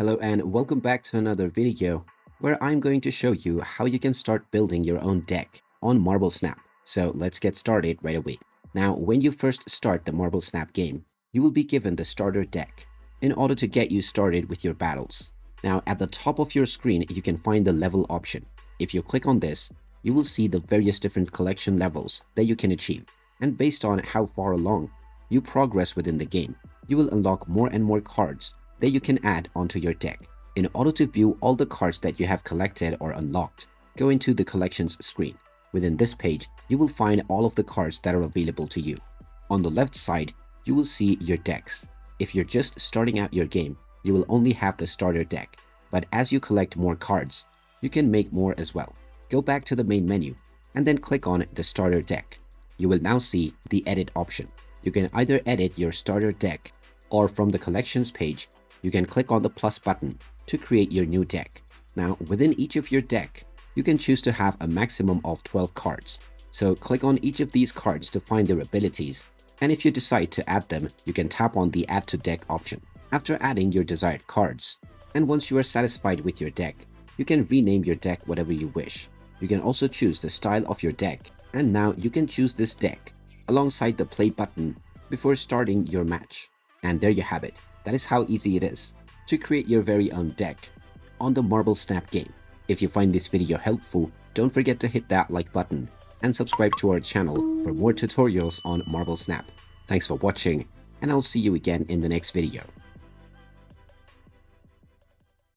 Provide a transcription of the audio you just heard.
Hello and welcome back to another video where I'm going to show you how you can start building your own deck on Marble Snap. So let's get started right away. Now, when you first start the Marble Snap game, you will be given the starter deck in order to get you started with your battles. Now, at the top of your screen, you can find the level option. If you click on this, you will see the various different collection levels that you can achieve. And based on how far along you progress within the game, you will unlock more and more cards that you can add onto your deck. In order to view all the cards that you have collected or unlocked, go into the collections screen. Within this page, you will find all of the cards that are available to you. On the left side, you will see your decks. If you're just starting out your game, you will only have the starter deck. But as you collect more cards, you can make more as well. Go back to the main menu and then click on the starter deck. You will now see the edit option. You can either edit your starter deck, or from the collections page, you can click on the plus button to create your new deck. Now, within each of your deck, you can choose to have a maximum of 12 cards. So click on each of these cards to find their abilities, and if you decide to add them, you can tap on the Add to Deck option. After adding your desired cards, and once you are satisfied with your deck, you can rename your deck whatever you wish. You can also choose the style of your deck, and now you can choose this deck alongside the play button before starting your match. And there you have it. That is how easy it is to create your very own deck on the Marble Snap game. If you find this video helpful, don't forget to hit that like button and subscribe to our channel for more tutorials on Marble Snap. Thanks for watching, and I'll see you again in the next video.